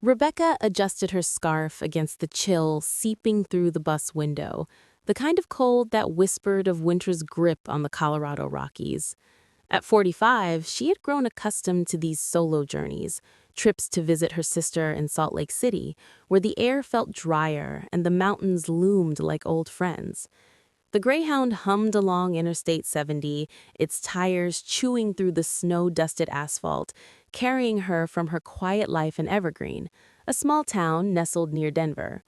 Rebecca adjusted her scarf against the chill seeping through the bus window, the kind of cold that whispered of winter's grip on the Colorado Rockies. At 45, she had grown accustomed to these solo journeys, trips to visit her sister in Salt Lake City, where the air felt drier and the mountains loomed like old friends. The Greyhound hummed along Interstate 70, its tires chewing through the snow-dusted asphalt, carrying her from her quiet life in Evergreen, a small town nestled near Denver.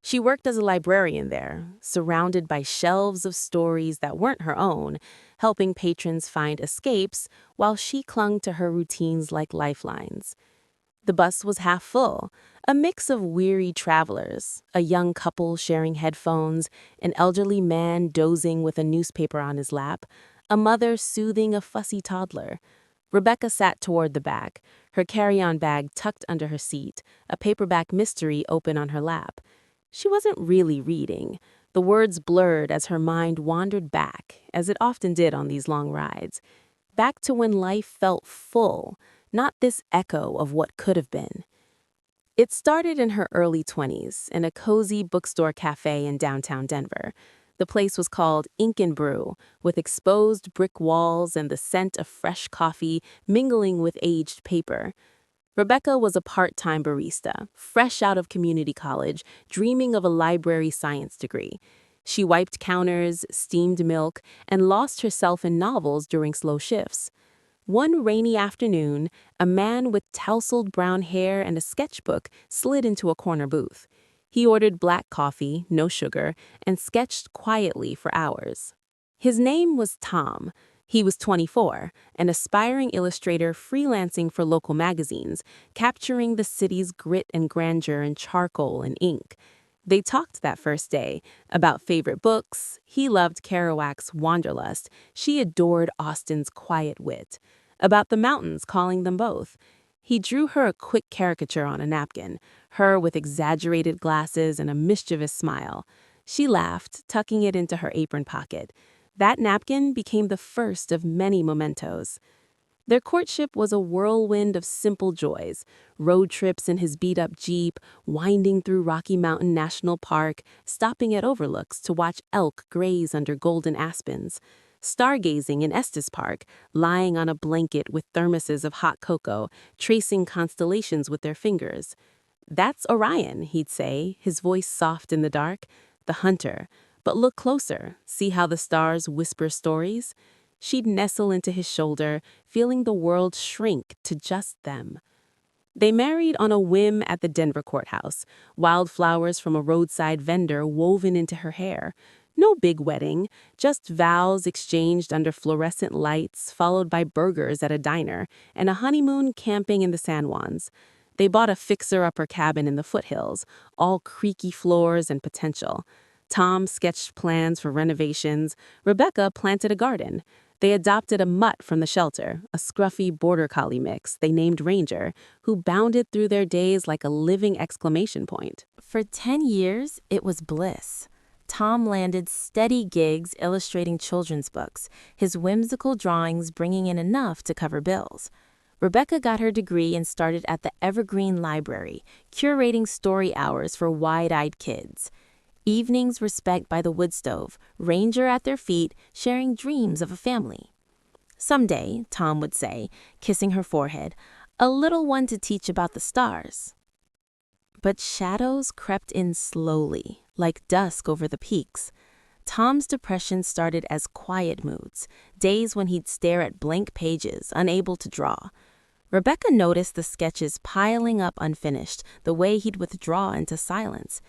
She worked as a librarian there, surrounded by shelves of stories that weren't her own, helping patrons find escapes while she clung to her routines like lifelines. The bus was half full, a mix of weary travelers, a young couple sharing headphones, an elderly man dozing with a newspaper on his lap, a mother soothing a fussy toddler. Rebecca sat toward the back, her carry-on bag tucked under her seat, a paperback mystery open on her lap. She wasn't really reading. The words blurred as her mind wandered back, as it often did on these long rides. Back to when life felt full, not this echo of what could have been. It started in her early 20s in a cozy bookstore cafe in downtown Denver. The place was called Ink and Brew, with exposed brick walls and the scent of fresh coffee mingling with aged paper. Rebecca was a part-time barista, fresh out of community college, dreaming of a library science degree. She wiped counters, steamed milk, and lost herself in novels during slow shifts. One rainy afternoon, a man with tousled brown hair and a sketchbook slid into a corner booth. He ordered black coffee, no sugar, and sketched quietly for hours. His name was Tom. He was 24, an aspiring illustrator freelancing for local magazines, capturing the city's grit and grandeur in charcoal and ink. They talked that first day about favorite books. He loved Kerouac's Wanderlust. She adored Austen's quiet wit. About the mountains calling them both. He drew her a quick caricature on a napkin, her with exaggerated glasses and a mischievous smile. She laughed, tucking it into her apron pocket. That napkin became the first of many mementos. Their courtship was a whirlwind of simple joys, road trips in his beat-up Jeep, winding through Rocky Mountain National Park, stopping at overlooks to watch elk graze under golden aspens, stargazing in Estes Park, lying on a blanket with thermoses of hot cocoa, tracing constellations with their fingers. "That's Orion," he'd say, his voice soft in the dark, "the hunter. But look closer, see how the stars whisper stories?" She'd nestle into his shoulder, feeling the world shrink to just them. They married on a whim at the Denver courthouse, wildflowers from a roadside vendor woven into her hair. No big wedding, just vows exchanged under fluorescent lights, followed by burgers at a diner, and a honeymoon camping in the San Juans. They bought a fixer-upper cabin in the foothills, all creaky floors and potential. Tom sketched plans for renovations. Rebecca planted a garden. They adopted a mutt from the shelter, a scruffy border collie mix they named Ranger, who bounded through their days like a living exclamation point. For 10 years, it was bliss. Tom landed steady gigs illustrating children's books, his whimsical drawings bringing in enough to cover bills. Rebecca got her degree and started at the Evergreen Library, curating story hours for wide-eyed kids. Evenings were spent by the wood stove, Ranger at their feet, sharing dreams of a family. "Someday," Tom would say, kissing her forehead, "a little one to teach about the stars." But shadows crept in slowly, like dusk over the peaks. Tom's depression started as quiet moods, days when he'd stare at blank pages, unable to draw. Rebecca noticed the sketches piling up unfinished, the way he'd withdraw into silence.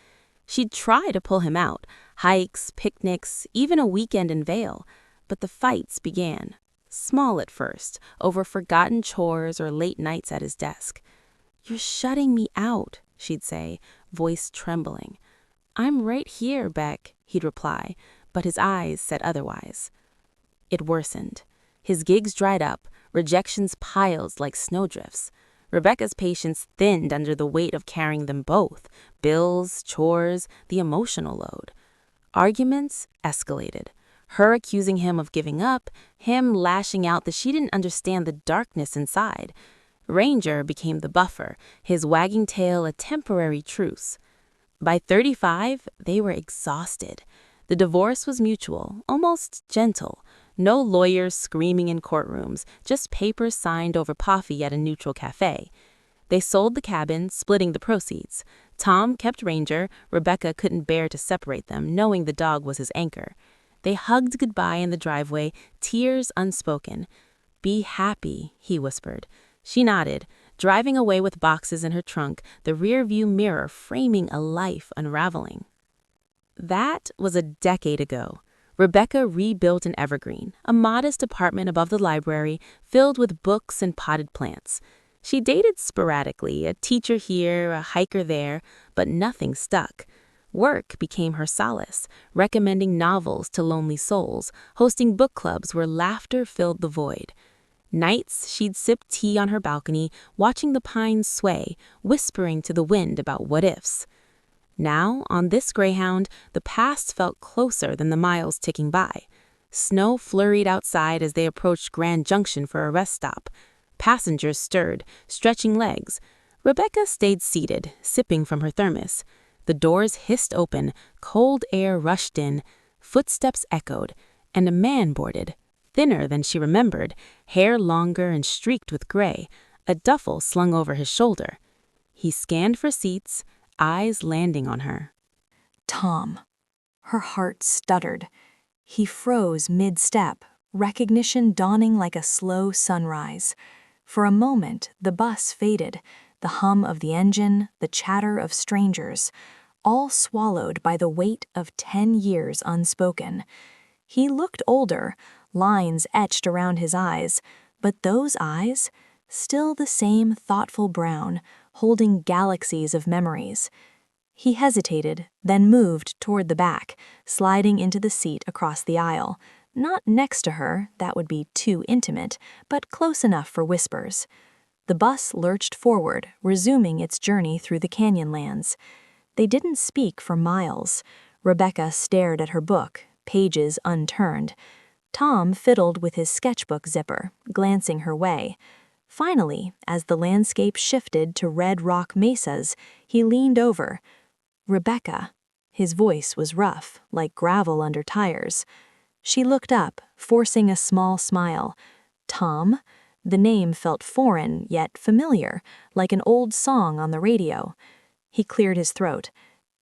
She'd try to pull him out, hikes, picnics, even a weekend in Vail, but the fights began. Small at first, over forgotten chores or late nights at his desk. "You're shutting me out," she'd say, voice trembling. "I'm right here, Beck," he'd reply, but his eyes said otherwise. It worsened. His gigs dried up, rejections piled like snowdrifts. Rebecca's patience thinned under the weight of carrying them both, bills, chores, the emotional load. Arguments escalated, her accusing him of giving up, him lashing out that she didn't understand the darkness inside. Ranger became the buffer, his wagging tail a temporary truce. By 35, they were exhausted. The divorce was mutual, almost gentle. No lawyers screaming in courtrooms, just papers signed over coffee at a neutral cafe. They sold the cabin, splitting the proceeds. Tom kept Ranger. Rebecca couldn't bear to separate them, knowing the dog was his anchor. They hugged goodbye in the driveway, tears unspoken. "Be happy," he whispered. She nodded, driving away with boxes in her trunk, the rearview mirror framing a life unraveling. That was a decade ago. Rebecca rebuilt an evergreen, a modest apartment above the library filled with books and potted plants. She dated sporadically, a teacher here, a hiker there, but nothing stuck. Work became her solace, recommending novels to lonely souls, hosting book clubs where laughter filled the void. Nights, she'd sip tea on her balcony, watching the pines sway, whispering to the wind about what-ifs. Now, on this Greyhound, the past felt closer than the miles ticking by. Snow flurried outside as they approached Grand Junction for a rest stop. Passengers stirred, stretching legs. Rebecca stayed seated, sipping from her thermos. The doors hissed open, cold air rushed in, footsteps echoed, and a man boarded, thinner than she remembered, hair longer and streaked with gray, a duffel slung over his shoulder. He scanned for seats, eyes landing on her. Tom. Her heart stuttered. He froze mid-step, recognition dawning like a slow sunrise. For a moment, the bus faded, the hum of the engine, the chatter of strangers, all swallowed by the weight of 10 years unspoken. He looked older, lines etched around his eyes, but those eyes, still the same thoughtful brown, holding galaxies of memories. He hesitated, then moved toward the back, sliding into the seat across the aisle. Not next to her, that would be too intimate, but close enough for whispers. The bus lurched forward, resuming its journey through the canyonlands. They didn't speak for miles. Rebecca stared at her book, pages unturned. Tom fiddled with his sketchbook zipper, glancing her way. Finally, as the landscape shifted to red rock mesas, he leaned over. "Rebecca." His voice was rough, like gravel under tires. She looked up, forcing a small smile. "Tom?" The name felt foreign, yet familiar, like an old song on the radio. He cleared his throat.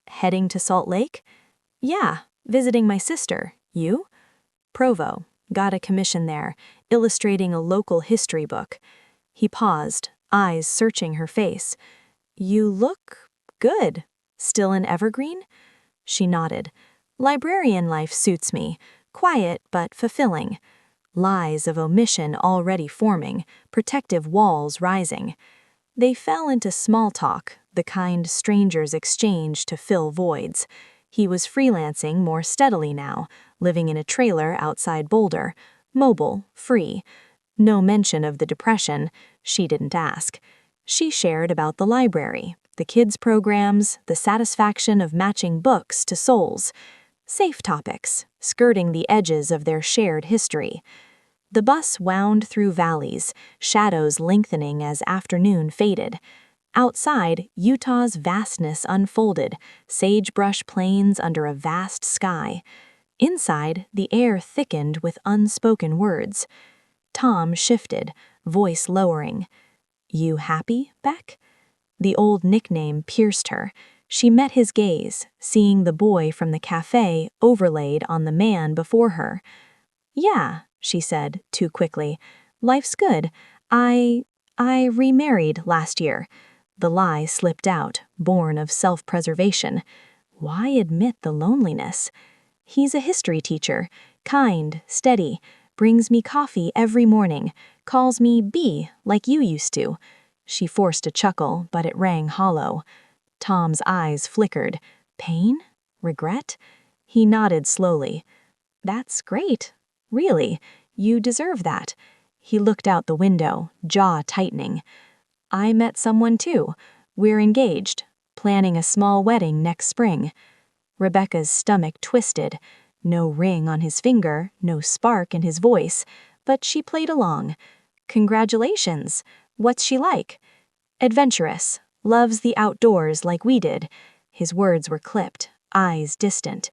"Heading to Salt Lake?" "Yeah, visiting my sister. You?" "Provo. Got a commission there, illustrating a local history book." He paused, eyes searching her face. "You look good. Still in Evergreen?" She nodded. "Librarian life suits me. Quiet but fulfilling. Lies of omission already forming, protective walls rising." They fell into small talk, the kind strangers exchange to fill voids. He was freelancing more steadily now, living in a trailer outside Boulder, mobile, free. No mention of the depression. She didn't ask. She shared about the library, the kids' programs, the satisfaction of matching books to souls. Safe topics, skirting the edges of their shared history. The bus wound through valleys, shadows lengthening as afternoon faded. Outside, Utah's vastness unfolded, sagebrush plains under a vast sky. Inside, the air thickened with unspoken words. Tom shifted, voice lowering. "You happy, Beck?" The old nickname pierced her. She met his gaze, seeing the boy from the cafe overlaid on the man before her. "Yeah," she said, too quickly. "Life's good. I remarried last year." The lie slipped out, born of self-preservation. Why admit the loneliness? "He's a history teacher, kind, steady, brings me coffee every morning, calls me B like you used to." She forced a chuckle, but it rang hollow. Tom's eyes flickered. Pain? Regret? He nodded slowly. "That's great. Really, you deserve that." He looked out the window, jaw tightening. "I met someone too. We're engaged, planning a small wedding next spring." Rebecca's stomach twisted. No ring on his finger, no spark in his voice, but she played along. "Congratulations. What's she like? Adventurous. Loves the outdoors like we did. His words were clipped, eyes distant.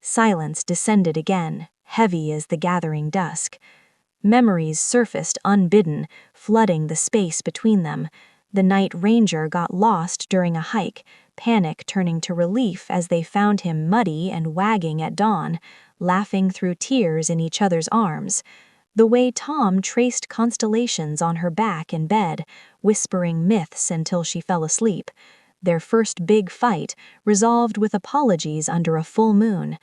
Silence descended again, heavy as the gathering dusk. Memories surfaced unbidden, flooding the space between them. The night ranger got lost during a hike, panic turning to relief as they found him muddy and wagging at dawn, laughing through tears in each other's arms. The way Tom traced constellations on her back in bed, whispering myths until she fell asleep. Their first big fight, resolved with apologies under a full moon.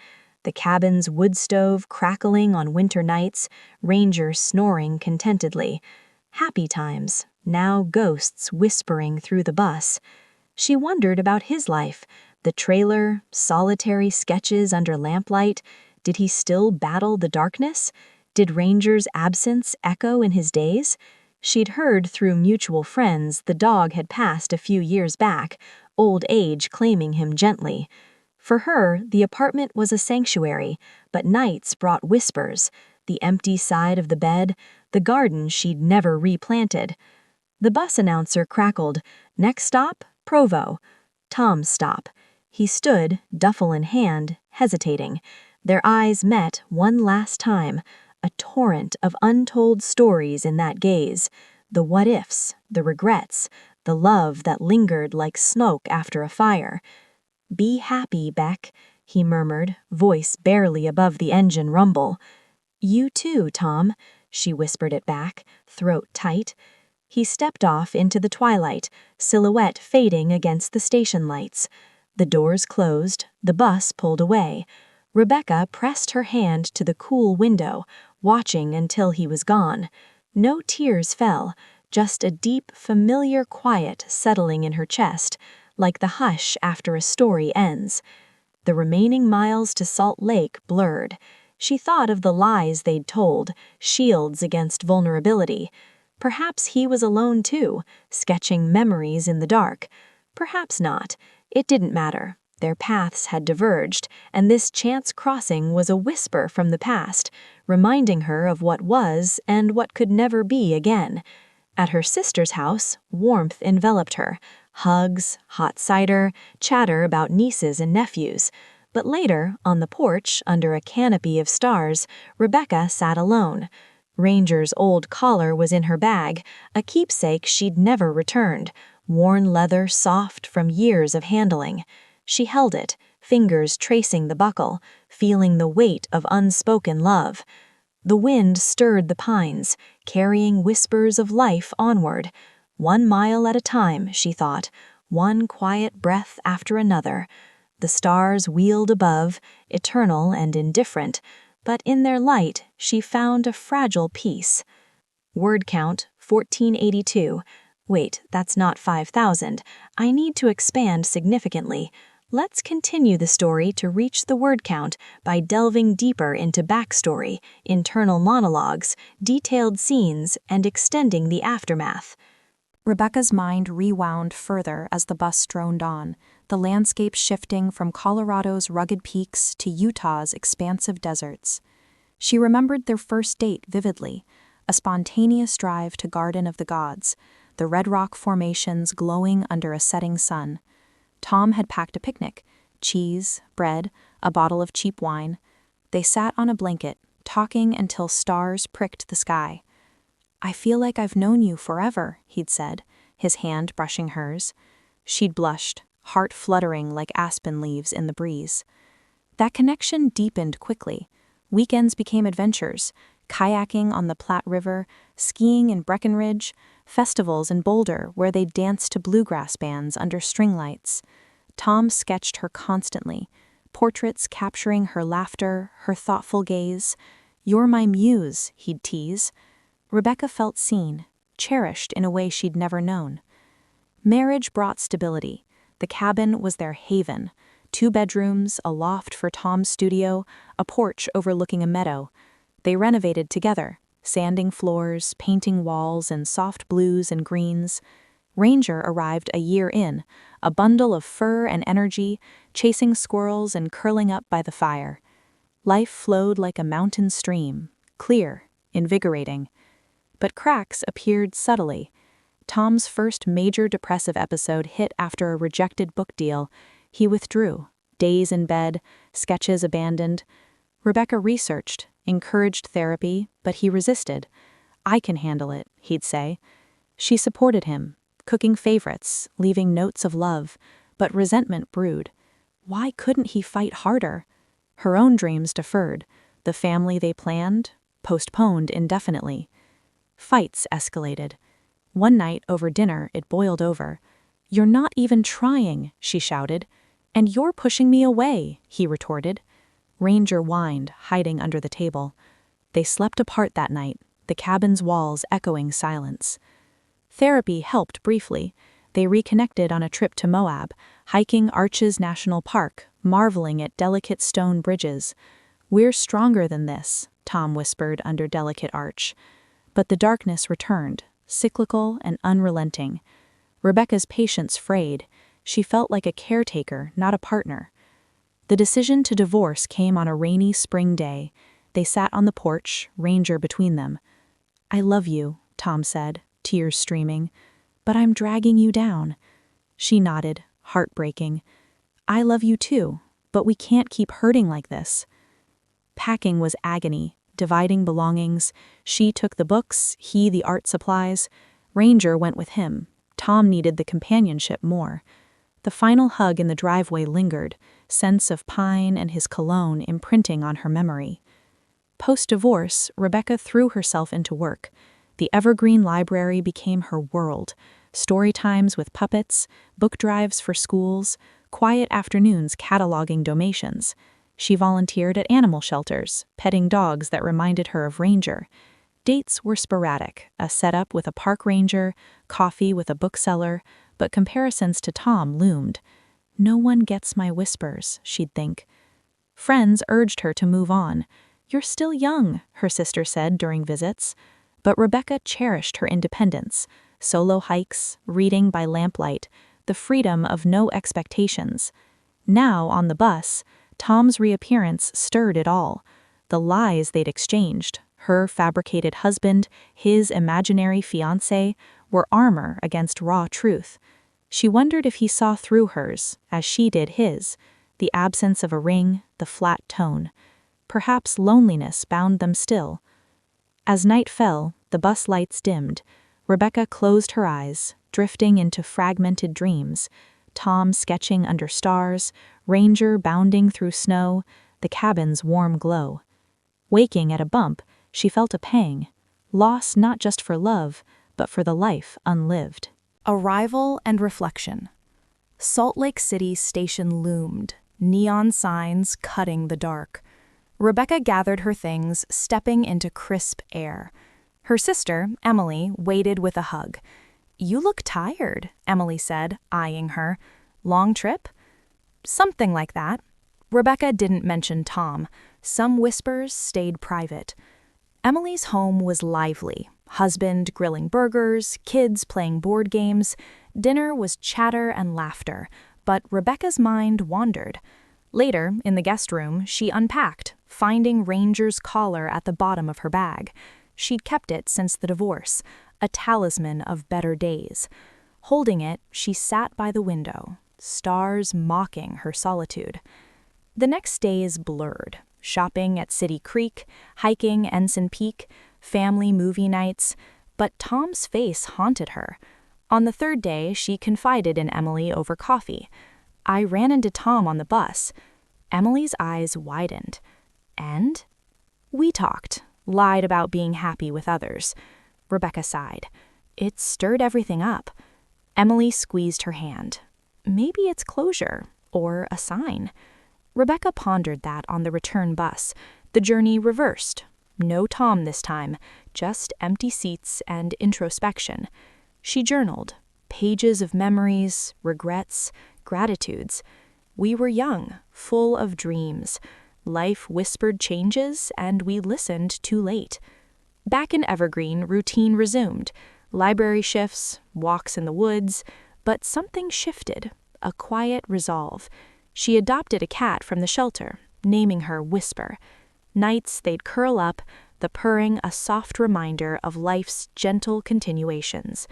The cabin's wood stove crackling on winter nights, Ranger snoring contentedly. Happy times, now ghosts whispering through the bus. She wondered about his life, the trailer, solitary sketches under lamplight. Did he still battle the darkness? Did Ranger's absence echo in his days? She'd heard through mutual friends the dog had passed a few years back, old age claiming him gently. For her, the apartment was a sanctuary, but nights brought whispers, the empty side of the bed, the garden she'd never replanted. The bus announcer crackled, "Next stop, Provo." Tom's stop. He stood, duffel in hand, hesitating. Their eyes met one last time, a torrent of untold stories in that gaze. The what-ifs, the regrets, the love that lingered like smoke after a fire. "Be happy, Beck," he murmured, voice barely above the engine rumble. "You too, Tom," she whispered it back, throat tight. He stepped off into the twilight, silhouette fading against the station lights. The doors closed, the bus pulled away. Rebecca pressed her hand to the cool window, watching until he was gone. No tears fell, just a deep, familiar quiet settling in her chest, like the hush after a story ends. The remaining miles to Salt Lake blurred. She thought of the lies they'd told, shields against vulnerability. Perhaps he was alone too, sketching memories in the dark. Perhaps not. It didn't matter. Their paths had diverged, and this chance crossing was a whisper from the past, reminding her of what was and what could never be again. At her sister's house, warmth enveloped her. Hugs, hot cider, chatter about nieces and nephews. But later, on the porch, under a canopy of stars, Rebecca sat alone. Ranger's old collar was in her bag, a keepsake she'd never returned, worn leather soft from years of handling. She held it, fingers tracing the buckle, feeling the weight of unspoken love. The wind stirred the pines, carrying whispers of life onward. 1 mile at a time, she thought, one quiet breath after another. The stars wheeled above, eternal and indifferent, but in their light she found a fragile peace. Word count 1482. Wait, that's not 5,000. I need to expand significantly. Let's continue the story to reach the word count by delving deeper into backstory, internal monologues, detailed scenes, and extending the aftermath. Rebecca's mind rewound further as the bus droned on, the landscape shifting from Colorado's rugged peaks to Utah's expansive deserts. She remembered their first date vividly, a spontaneous drive to Garden of the Gods, the red rock formations glowing under a setting sun. Tom had packed a picnic, cheese, bread, a bottle of cheap wine. They sat on a blanket, talking until stars pricked the sky. "I feel like I've known you forever," he'd said, his hand brushing hers. She'd blushed, heart fluttering like aspen leaves in the breeze. That connection deepened quickly. Weekends became adventures, kayaking on the Platte River, skiing in Breckenridge, festivals in Boulder where they'd dance to bluegrass bands under string lights. Tom sketched her constantly, portraits capturing her laughter, her thoughtful gaze. "You're my muse," he'd tease. Rebecca felt seen, cherished in a way she'd never known. Marriage brought stability. The cabin was their haven. 2 bedrooms, a loft for Tom's studio, a porch overlooking a meadow. They renovated together, sanding floors, painting walls in soft blues and greens. Ranger arrived a year in, a bundle of fur and energy, chasing squirrels and curling up by the fire. Life flowed like a mountain stream, clear, invigorating. But cracks appeared subtly. Tom's first major depressive episode hit after a rejected book deal. He withdrew, days in bed, sketches abandoned. Rebecca researched, encouraged therapy, but he resisted. "I can handle it," he'd say. She supported him, cooking favorites, leaving notes of love, but resentment brewed. Why couldn't he fight harder? Her own dreams deferred, the family they planned, postponed indefinitely. Fights escalated. One night over dinner, it boiled over. "You're not even trying," she shouted. "And you're pushing me away," he retorted. Ranger whined, hiding under the table. They slept apart that night, the cabin's walls echoing silence. Therapy helped briefly. They reconnected on a trip to Moab, hiking Arches National Park, marveling at delicate stone bridges. "We're stronger than this," Tom whispered under delicate arch. But the darkness returned, cyclical and unrelenting. Rebecca's patience frayed. She felt like a caretaker, not a partner. The decision to divorce came on a rainy spring day. They sat on the porch, Ranger between them. "I love you," Tom said, tears streaming, "but I'm dragging you down." She nodded, heartbreaking. "I love you too, but we can't keep hurting like this." Packing was agony, dividing belongings. She took the books, he the art supplies. Ranger went with him. Tom needed the companionship more. The final hug in the driveway lingered, scents of pine and his cologne imprinting on her memory. Post-divorce, Rebecca threw herself into work. The Evergreen Library became her world. Story times with puppets, book drives for schools, quiet afternoons cataloging donations. She volunteered at animal shelters, petting dogs that reminded her of Ranger. Dates were sporadic, a setup with a park ranger, coffee with a bookseller, but comparisons to Tom loomed. "No one gets my whispers," she'd think. Friends urged her to move on. "You're still young," her sister said during visits. But Rebecca cherished her independence, solo hikes, reading by lamplight, the freedom of no expectations. Now, on the bus, Tom's reappearance stirred it all. The lies they'd exchanged, her fabricated husband, his imaginary fiancé, were armor against raw truth. She wondered if he saw through hers, as she did his, the absence of a ring, the flat tone. Perhaps loneliness bound them still. As night fell, the bus lights dimmed. Rebecca closed her eyes, drifting into fragmented dreams. Tom sketching under stars, Ranger bounding through snow, the cabin's warm glow. Waking at a bump, she felt a pang. Loss not just for love, but for the life unlived. Arrival and reflection. Salt Lake City station loomed, neon signs cutting the dark. Rebecca gathered her things, stepping into crisp air. Her sister, Emily, waited with a hug. "You look tired," Emily said, eyeing her. "Long trip?" "Something like that." Rebecca didn't mention Tom. Some whispers stayed private. Emily's home was lively. Husband grilling burgers, kids playing board games. Dinner was chatter and laughter, but Rebecca's mind wandered. Later, in the guest room, she unpacked, finding Ranger's collar at the bottom of her bag. She'd kept it since the divorce, a talisman of better days. Holding it, she sat by the window, stars mocking her solitude. The next days blurred. Shopping at City Creek, hiking Ensign Peak, family movie nights, but Tom's face haunted her. On the third day, she confided in Emily over coffee. "I ran into Tom on the bus." Emily's eyes widened. "And?" "We talked, lied about being happy with others." Rebecca sighed. "It stirred everything up." Emily squeezed her hand. "Maybe it's closure, or a sign." Rebecca pondered that on the return bus. The journey reversed. No Tom this time, just empty seats and introspection. She journaled, pages of memories, regrets, gratitudes. We were young, full of dreams. Life whispered changes, and we listened too late. Back in Evergreen, routine resumed. Library shifts, walks in the woods, but something shifted, a quiet resolve. She adopted a cat from the shelter, naming her Whisper. Nights they'd curl up, the purring a soft reminder of life's gentle continuations.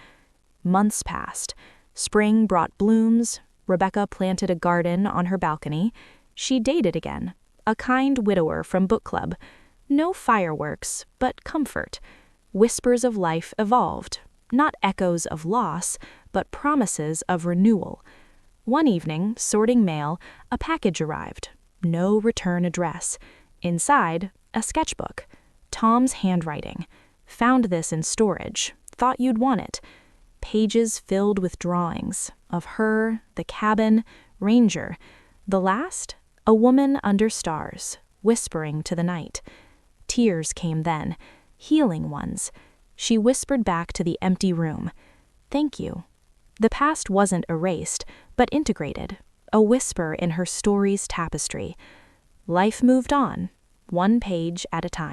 Months passed. Spring brought blooms. Rebecca planted a garden on her balcony. She dated again, a kind widower from book club. No fireworks, but comfort. Whispers of life evolved, not echoes of loss, but promises of renewal. One evening, sorting mail, a package arrived. No return address. Inside, a sketchbook. Tom's handwriting. Found this in storage. Thought you'd want it. Pages filled with drawings of her, the cabin, Ranger. The last, a woman under stars, whispering to the night. Tears came then, healing ones. She whispered back to the empty room, "Thank you." The past wasn't erased, but integrated, a whisper in her story's tapestry. Life moved on, one page at a time.